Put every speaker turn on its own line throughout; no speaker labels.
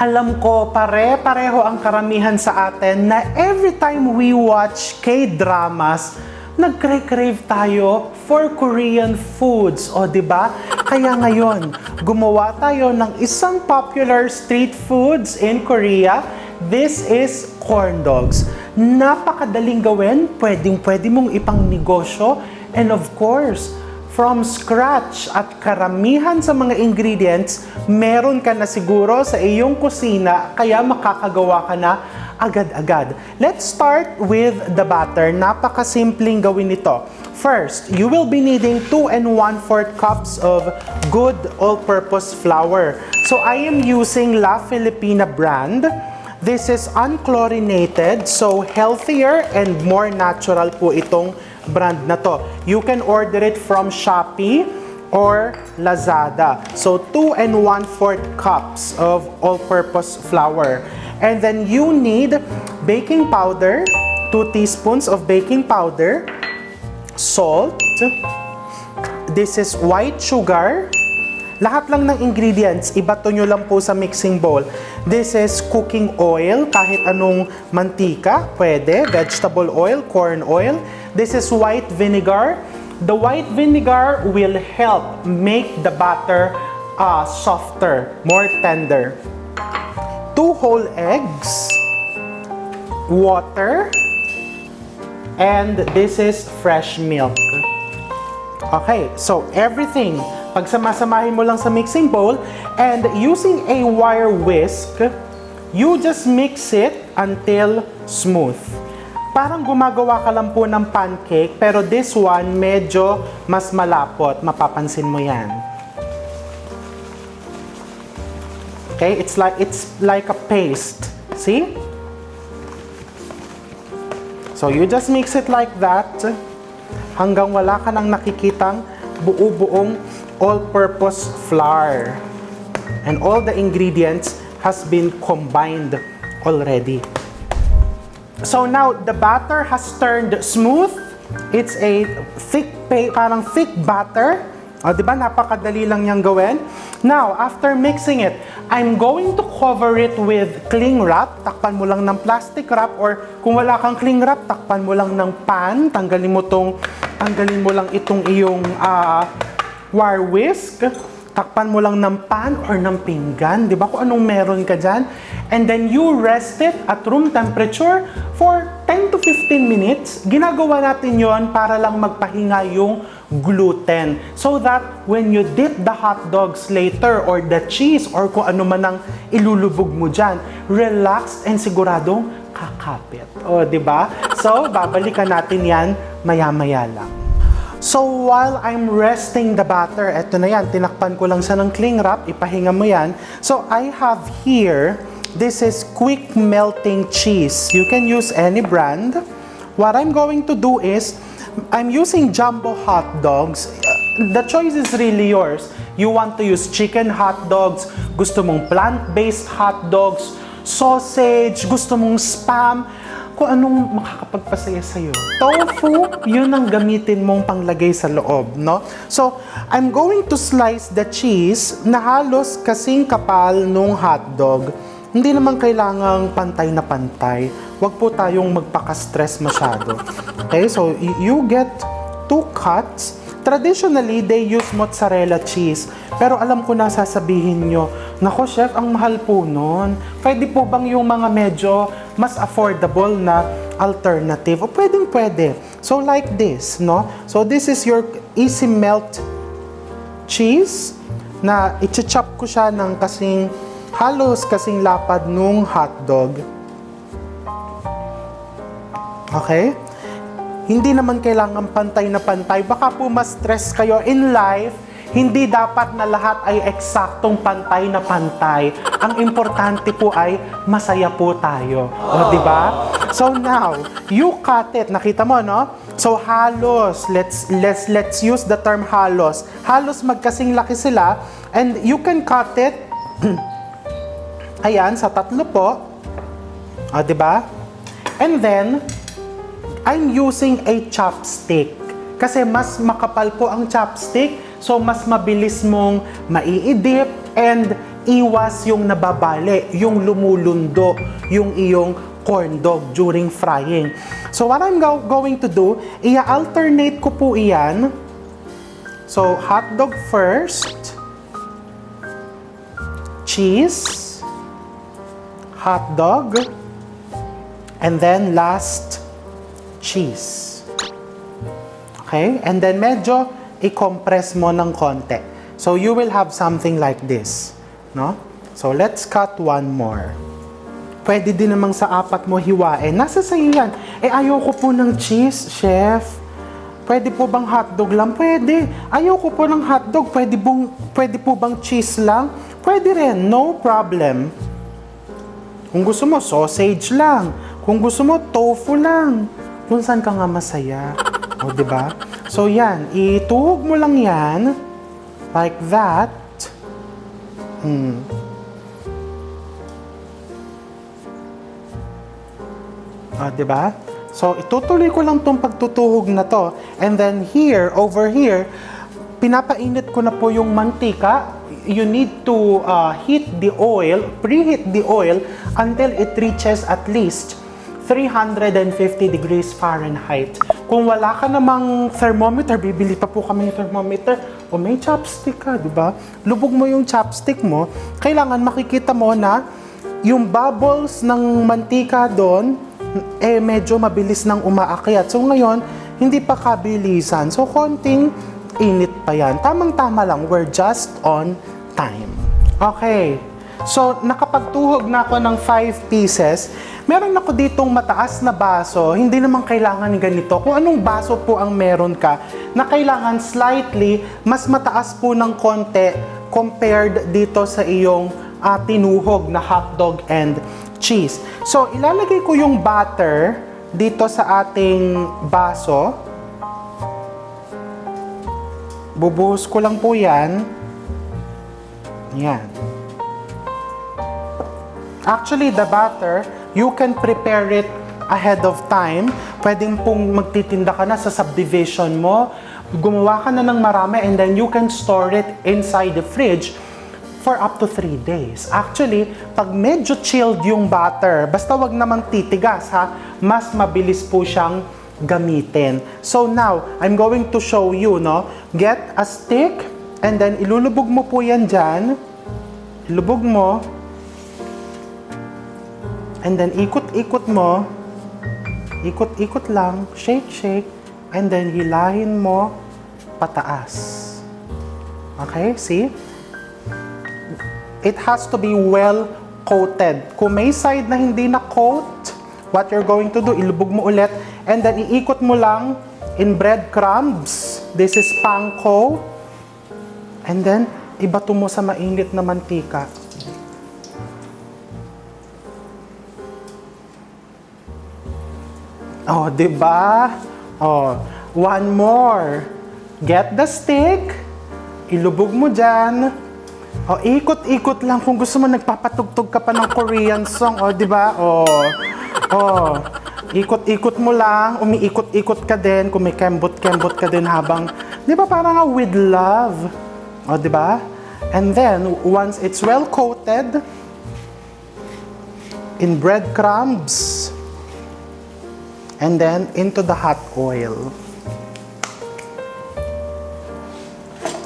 Alam ko, pare-pareho ang karamihan sa atin na every time we watch K-dramas, nagre-crave tayo for Korean foods. O, di ba? Kaya ngayon, gumawa tayo ng isang popular street foods in Korea. This is corn dogs. Napakadaling gawin, pwedeng-pwede mong ipang negosyo, and of course, from scratch at karamihan sa mga ingredients, meron ka na siguro sa iyong kusina, kaya makakagawa ka na agad-agad. Let's start with the batter. Napakasimpleng gawin nito. First, you will be needing 2 1/4 cups of good all-purpose flour. So I am using La Filipina brand. This is unchlorinated, so healthier and more natural po itong brand na to. You can order it from Shopee or Lazada. So 2 1/4 cups of all-purpose flour. And then you need baking powder, 2 teaspoons of baking powder, salt, this is white sugar. Lahat lang ng ingredients, ibato nyo lang po sa mixing bowl. This is cooking oil, kahit anong mantika, pwede. Vegetable oil, corn oil. This is white vinegar. The white vinegar will help make the batter softer, more tender. 2 whole eggs, water, and this is fresh milk. Okay, so everything, pagsamasamahin mo lang sa mixing bowl, and using a wire whisk, you just mix it until smooth. Parang gumagawa ka lang po ng pancake, pero this one medyo mas malapot, mapapansin mo yan. Okay, it's like a paste. See? So you just mix it like that hanggang wala ka nang nakikitang buo-buong all-purpose flour. And all the ingredients has been combined already. So now the batter has turned smooth. It's a parang thick batter. O, di ba? Napakadali lang niyang gawin. Now, after mixing it, I'm going to cover it with cling wrap. Takpan mo lang ng plastic wrap, or kung wala kang cling wrap, takpan mo lang ng pan. Tanggalin mo lang itong iyong wire whisk. Takpan mo lang ng pan or ng pinggan. Di ba? Kung anong meron ka dyan. And then you rest it at room temperature for 10 to 15 minutes. Ginagawa natin yon para lang magpahinga yung gluten. So that when you dip the hot dogs later or the cheese or kung ano man ang ilulubog mo dyan, relaxed and siguradong kakapit. O, di ba? So, babalikan natin yan maya-maya lang. So, while I'm resting the batter, eto na yan, tinakpan ko lang siya ng cling wrap, ipahinga mo yan. So, I have here, this is quick melting cheese. You can use any brand. What I'm going to do is, I'm using jumbo hot dogs. The choice is really yours. You want to use chicken hot dogs, gusto mong plant-based hot dogs, sausage, gusto mong spam, kung anong makakapagpasaya sa'yo. Tofu, yun ang gamitin mong panglagay sa loob, no? So, I'm going to slice the cheese na halos kasing kapal nung hot dog. Hindi naman kailangang pantay na pantay. Huwag po tayong magpaka-stress masyado. Okay, so you get 2 cuts. Traditionally, they use mozzarella cheese. Pero alam ko na sasabihin nyo, nako chef, ang mahal po nun. Pwede po bang yung mga medyo mas affordable na alternative? O pwede. So like this, no? So this is your easy melt cheese na i-chop ko siya ng halos kasing lapad nung hotdog. Okay? Hindi naman kailangan pantay na pantay. Baka po mas stress kayo in life. Hindi dapat na lahat ay eksaktong pantay na pantay. Ang importante po ay masaya po tayo. O, di ba? So now, you cut it. Nakita mo, no? So halos, let's use the term halos. Halos magkasing laki sila, and you can cut it ayan, sa 3 po. O, di ba? And then, I'm using a chopstick. Kasi mas makapal po ang chopstick, so mas mabilis mong maiidip, and iwas yung nababali, yung lumulundo, yung iyong corn dog during frying. So what I'm going to do, i-alternate ko po iyan. So hot dog first, cheese, hot dog, and then last, cheese. Okay? And then medyo i-compress mo ng konti. So you will have something like this. No? So let's cut one more. Pwede din namang sa apat mo hiwain. Nasa sa'yo yan. Ayoko po ng cheese, chef. Pwede po bang hotdog lang? Pwede. Ayoko po ng hotdog. Pwede po bang cheese lang? Pwede rin. No problem. Kung gusto mo, sausage lang. Kung gusto mo, tofu lang. Kung saan ka nga masaya. O, diba? So, yan. Ituhog mo lang yan. Like that. Diba? So, itutuloy ko lang tong pagtutuhog na to. And then here, over here, pinapainit ko na po yung mantika. You need to heat the oil, preheat the oil until it reaches at least 350 degrees Fahrenheit. Kung wala ka namang thermometer, bibili pa po kami ng thermometer. O may chopstick ka, di ba? Lubog mo yung chopstick mo. Kailangan makikita mo na yung bubbles ng mantika doon, medyo mabilis nang umaakyat. So ngayon, hindi pa kabilisan. So konting init pa yan. Tamang-tama lang. We're just on time. Okay. So, nakapagtuhog na ako ng 5 pieces. Meron ako ditong mataas na baso. Hindi naman kailangan ganito. Kung anong baso po ang meron ka, na kailangan slightly mas mataas po ng konti compared dito sa iyong tinuhog na hotdog and cheese. So, ilalagay ko yung butter dito sa ating baso. Bubuhos ko lang po yan. Yan. Actually, the butter, you can prepare it ahead of time. Pwedeng pong magtitinda ka na sa subdivision mo. Gumawa ka na ng marami and then you can store it inside the fridge for up to 3 days. Actually, pag medyo chilled yung butter, basta wag namang titigas ha, mas mabilis po siyang gamitin. So now, I'm going to show you, no? Get a stick and then ilulubog mo po yan dyan. Ilubog mo. And then ikot-ikot mo. Ikot-ikot lang. Shake, shake. And then hilahin mo pataas. Okay, see? It has to be well coated. Kung may side na hindi na coat, what you're going to do, ilubog mo ulit. And then iikot mo lang in breadcrumbs. This is panko. And then, ibato mo sa mainit na mantika. Oh, diba? Oh, one more. Get the stick. Ilubog mo dyan. Oh, ikot-ikot lang. Kung gusto mo, nagpapatugtog ka pa ng Korean song. Oh, diba? Oh, oh. Ikot-ikot mo lang. Umiikot-ikot ka din. Kung may kembot-kembot ka din habang, diba parang with love. Oh, diba? And then, once it's well coated in breadcrumbs, and then into the hot oil.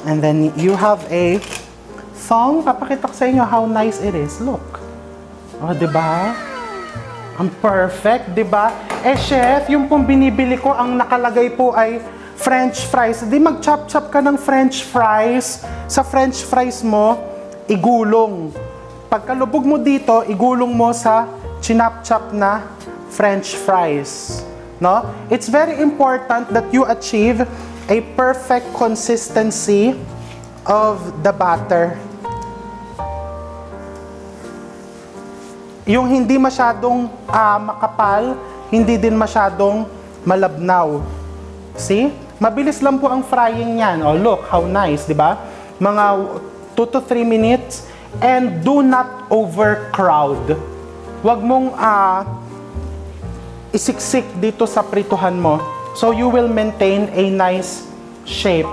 And then you have a thong. Papakita ko sa inyo how nice it is. Look. Oh, diba? Ang perfect, diba? Chef, yung pong binibili ko, ang nakalagay po ay French fries. Di mag-chop-chop ka ng French fries. Sa French fries mo, igulong. Pagkalubog mo dito, igulong mo sa chinap-chop na French fries. No? It's very important that you achieve a perfect consistency of the batter. Yung hindi masyadong makapal, hindi din masyadong malabnaw. See? Mabilis lang po ang frying niyan. Oh, look how nice, di ba? Mga 2 to 3 minutes. And do not overcrowd. Huwag mong isiksik dito sa prituhan mo. So you will maintain a nice shape.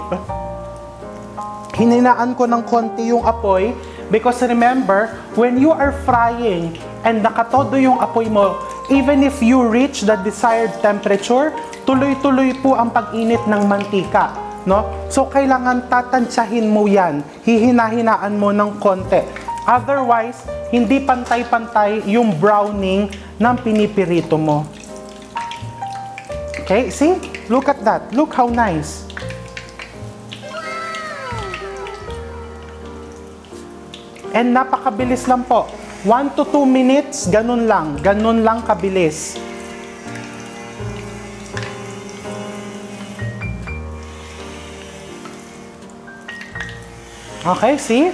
Hininaan ko ng konti yung apoy. Because remember, when you are frying and nakatodo yung apoy mo, even if you reach the desired temperature, tuloy-tuloy po ang pag-init ng mantika, no? So, kailangan tatansyahin mo yan. Hihina-hinaan mo ng konti. Otherwise, hindi pantay-pantay yung browning ng pinipirito mo. Okay, see? Look at that. Look how nice. And napakabilis lang po. 1 to 2 minutes, ganun lang kabilis. Okay, see?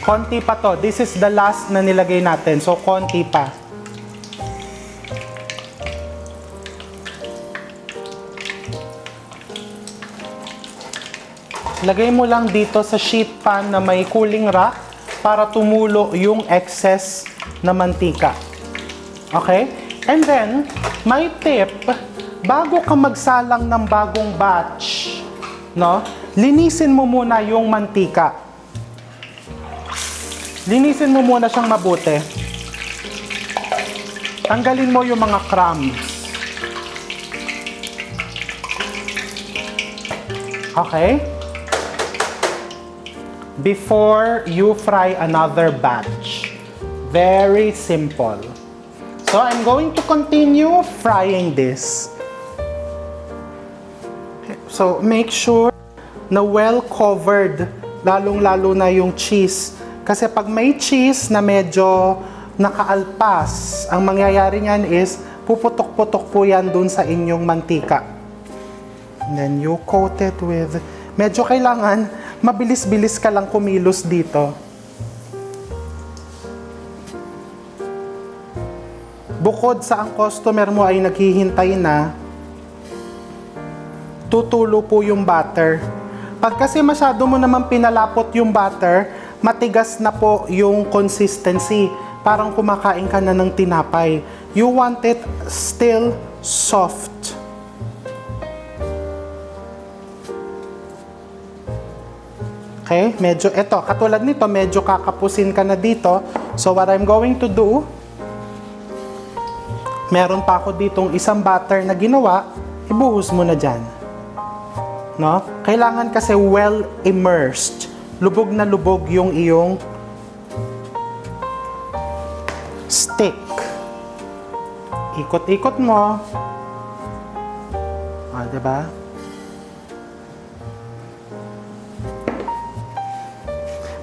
Konti pa to. This is the last na nilagay natin. So, konti pa. Lagay mo lang dito sa sheet pan na may cooling rack para tumulo yung excess na mantika. Okay? And then, may tip, bago ka magsalang ng bagong batch, no? Linisin mo muna yung mantika. Linisin mo muna siyang mabuti. Tanggalin mo yung mga crumbs. Okay? Before you fry another batch. Very simple. So, I'm going to continue frying this. So, make sure na well covered, lalong-lalo na yung cheese. Kasi pag may cheese na medyo nakaalpas, ang mangyayari niyan is puputok-putok po yan dun sa inyong mantika. And then you coat it with, medyo kailangan mabilis-bilis ka lang kumilos dito. Bukod sa ang customer mo ay naghihintay na, tutulo po yung butter. Pag kasi masyado mo naman pinalapot yung butter, matigas na po yung consistency. Parang kumakain ka na ng tinapay. You want it still soft. Okay, medyo, eto, katulad nito, medyo kakapusin ka na dito. So, what I'm going to do, meron pa ako ditong isang butter na ginawa, ibuhos mo na dyan. No? Kailangan kasi well immersed. Lubog na lubog yung iyong stick. Ikot-ikot mo. Ah, diba?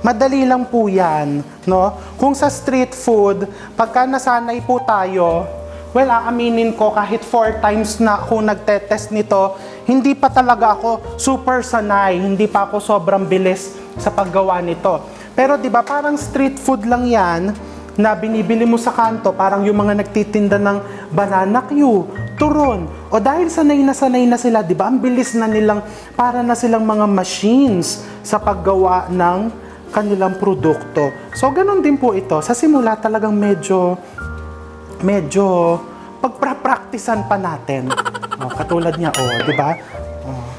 Madali lang po yan, no? Kung sa street food, pagka nasanay po tayo, well, aaminin ko, kahit 4 times na ako nagtetest nito, hindi pa talaga ako super sanay, hindi pa ako sobrang bilis sa paggawa nito. Pero di ba parang street food lang yan, na binibili mo sa kanto, parang yung mga nagtitinda ng banana Q, turon. O dahil sanay na sila, di ba? Ang bilis na nilang, para na silang mga machines sa paggawa ng kanilang produkto. So, ganun din po ito. Sa simula talagang medyo pagpra-practicean pa natin. Oh, katulad niya, oh, di ba? Oh.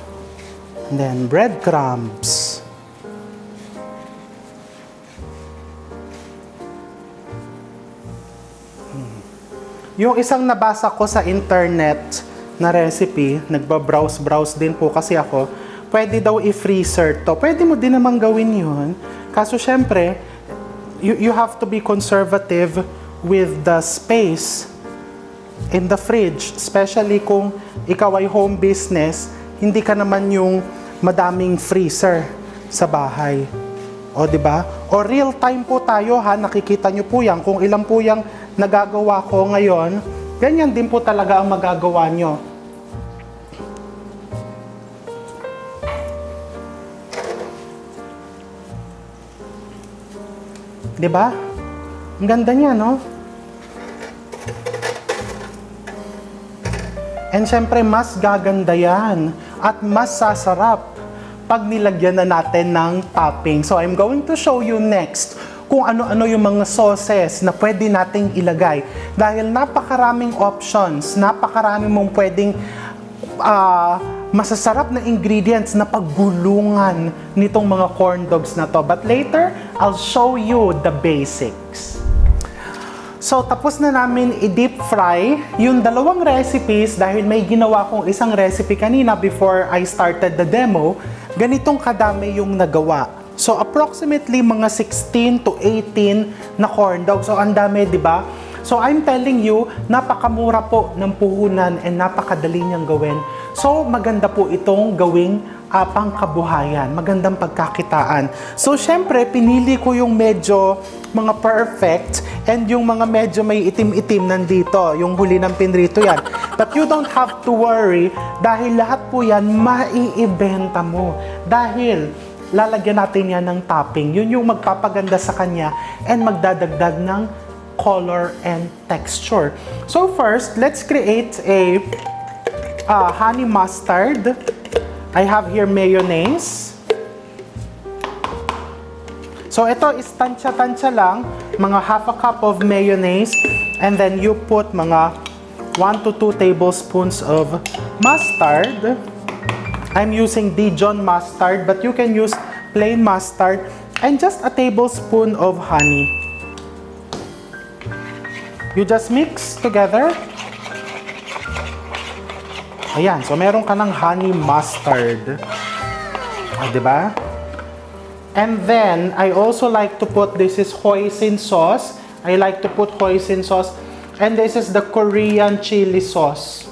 And then, breadcrumbs. Yung isang nabasa ko sa internet na recipe, nagba-browse din po kasi ako, pwede daw i-freezer to. Pwede mo din namang gawin yun. Kaso syempre, you have to be conservative with the space in the fridge. Especially kung ikaw ay home business, hindi ka naman yung madaming freezer sa bahay. O, di ba? O real time po tayo ha, nakikita nyo po yan. Kung ilan po yung nagagawa ko ngayon, ganyan din po talaga ang magagawa nyo. Di ba? Ang ganda niya, no? And syempre, mas gaganda yan at mas sasarap pag nilagyan na natin ng topping. So, I'm going to show you next kung ano-ano yung mga sauces na pwede nating ilagay. Dahil napakaraming options, napakarami mong pwedeng masasarap na ingredients na paggulungan nitong mga corn dogs na to. But later, I'll show you the basics. So, tapos na namin i-deep fry yung dalawang recipes dahil may ginawa kong isang recipe kanina before I started the demo. Ganitong kadami yung nagawa. So, approximately mga 16 to 18 na corn dogs. So, ang dami, di ba? So, I'm telling you, napakamura po ng puhunan and napakadali niyang gawin. So, maganda po itong gawing pangkabuhayan. Magandang pagkakitaan. So, syempre, pinili ko yung medyo mga perfect and yung mga medyo may itim-itim nandito. Yung huli ng pinrito yan. But you don't have to worry dahil lahat po yan maiibenta mo. Dahil lalagyan natin yan ng topping. Yun yung magpapaganda sa kanya and magdadagdag ng color and texture. So first, let's create a honey mustard. I have here mayonnaise. So ito is tansya-tansya lang, mga half a cup of mayonnaise, and then you put mga 1 to 2 tablespoons of mustard. I'm using Dijon mustard, but you can use plain mustard, and just a tablespoon of honey. You just mix together. Ayan, so meron ka ng honey mustard. Diba? And then, I also like to put, this is hoisin sauce. I like to put hoisin sauce. And this is the Korean chili sauce.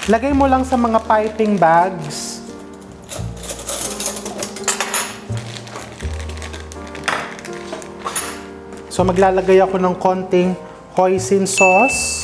Lagay mo lang sa mga piping bags. So, maglalagay ako ng konting hoisin sauce.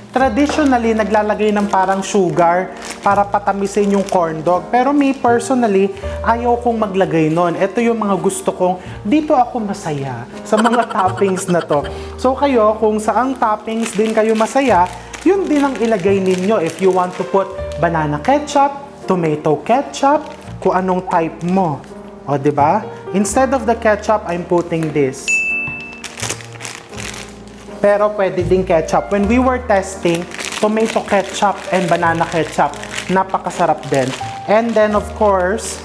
Traditionally, naglalagay ng parang sugar para patamisin yung corn dog. Pero me personally, ayaw kong maglagay nun. Ito yung mga gusto kong, dito ako masaya sa mga toppings na to. So kayo, kung saang toppings din kayo masaya, yun din ang ilagay ninyo. If you want to put banana ketchup, tomato ketchup, kung anong type mo. O, diba? Instead of the ketchup, I'm putting this. Pero pwede din ketchup. When we were testing, tomato ketchup and banana ketchup, napakasarap din. And then of course,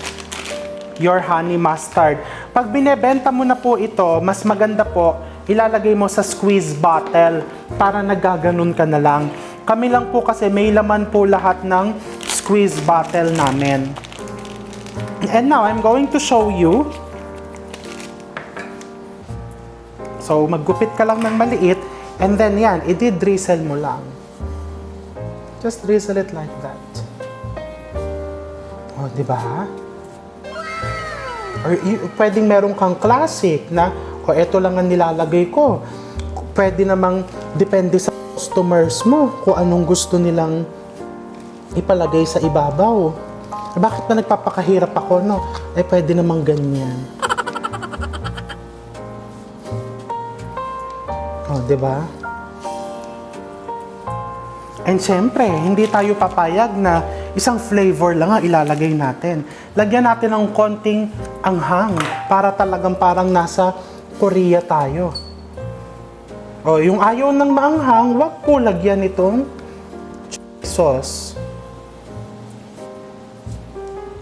your honey mustard. Pag binebenta mo na po ito, mas maganda po, ilalagay mo sa squeeze bottle para nagaganon ka na lang. Kami lang po kasi may laman po lahat ng squeeze bottle namin. And now, I'm going to show you. So, maggupit ka lang ng maliit, and then yan, i-drizzle mo lang. Just drizzle it like that. O, di ba? Or pwedeng meron kang classic na, o eto lang ang nilalagay ko. Pwede namang, depende sa customers mo, kung anong gusto nilang ipalagay sa ibabaw. Bakit na nagpapakahirap ako, no? Eh, pwede namang ganyan. O, diba? And syempre, hindi tayo papayag na isang flavor lang ang ilalagay natin. Lagyan natin ng konting anghang para talagang parang nasa Korea tayo. O, yung ayaw ng maanghang, wag po lagyan itong sauce.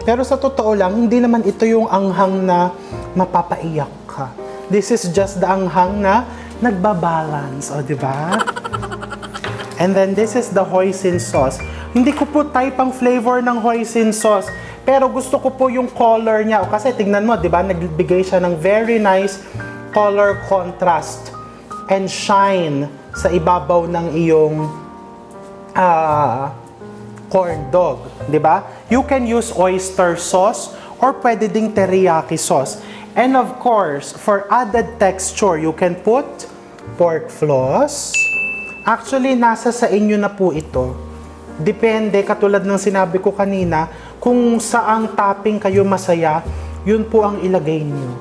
Pero sa totoo lang, hindi naman ito yung anghang na mapapaiyak ka. This is just the anghang na nagbabalance, o di ba? And then this is the hoisin sauce. Hindi ko po type ang flavor ng hoisin sauce, pero gusto ko po yung color niya. O kasi tingnan mo, di ba? Nagbigay siya ng very nice color contrast and shine sa ibabaw ng iyong corn dog, di ba? You can use oyster sauce or pwede ding teriyaki sauce. And of course, for added texture, you can put pork floss. Actually, nasa sa inyo na po ito. Depende, katulad ng sinabi ko kanina, kung saang topping kayo masaya, yun po ang ilagay niyo.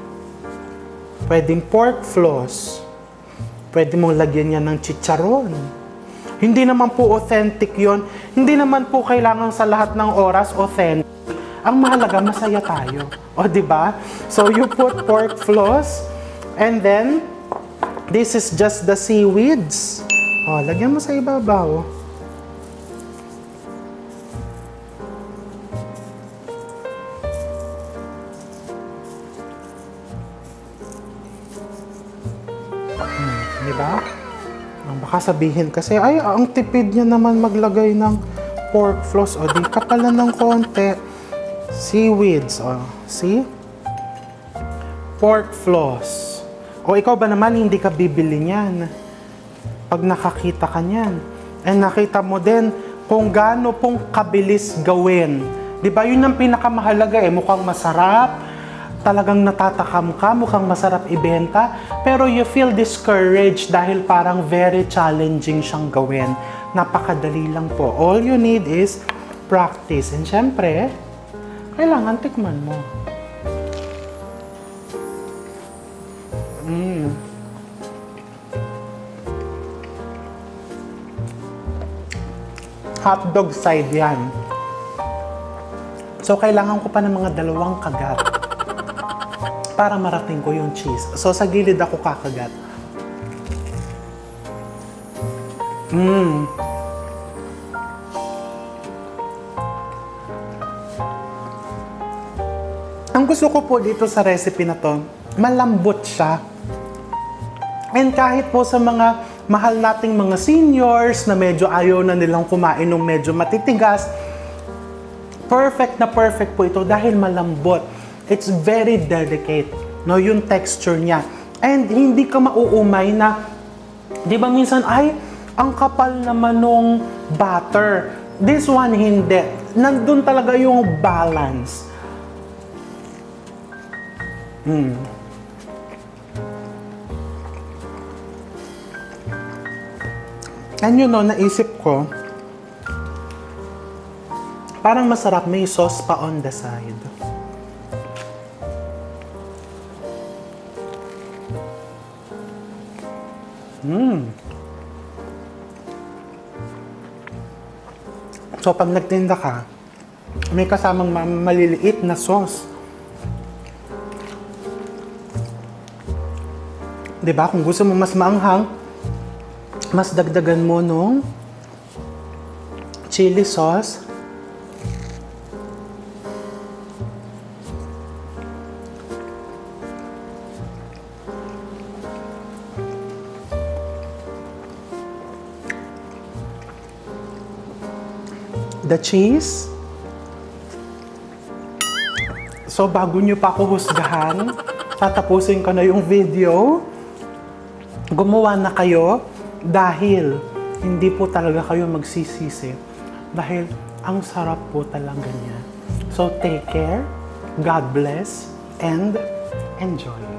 Pwedeng pork floss. Pwede mong lagyan yan ng chicharon. Hindi naman po authentic yon. Hindi naman po kailangan sa lahat ng oras authentic. Ang mahalaga, masaya tayo. O, di ba? So, you put pork floss, and then, This is just the seaweeds. Oh, lagyan mo sa ibabaw. Diba? Baka sabihin kasi, ay, ang tipid niya naman maglagay ng pork floss. O, di ka pala ng konti. Seaweeds. O, see? Pork floss. O, ikaw ba naman hindi ka bibili niyan? Pag nakakita ka niyan. And nakita mo din kung gaano pong kabilis gawin. Diba? Yun ang pinakamahalaga eh. Mukhang masarap. Talagang natatakam ka, mukhang masarap ibenta, pero you feel discouraged dahil parang very challenging siyang gawin. Napakadali lang po. All you need is practice. And syempre, kailangan tikman mo. Hotdog side yan. So, kailangan ko pa ng mga 2 kagat para marating ko yung cheese. So, sa gilid ako kakagat. Ang gusto ko po dito sa recipe na to, malambot siya. And kahit po sa mga mahal nating mga seniors na medyo ayaw na nilang kumain ng medyo matitigas, perfect na perfect po ito dahil malambot. It's very delicate, no, yung texture niya. And hindi ka mauumay na, di ba minsan, ay, ang kapal naman nung butter. This one, hindi. Nandun talaga yung balance. And you know, naisip ko, parang masarap may sauce pa on the side. So, pag nagtinda ka, may kasamang maliliit na sauce. Diba? Kung gusto mo mas maanghang, mas dagdagan mo nung chili sauce. The cheese. So, bago nyo pa ako husgahan, tatapusin ko na yung video. Gumawa na kayo dahil hindi po talaga kayo magsisisi. Dahil ang sarap po talaga niya. So, take care, God bless, and enjoy.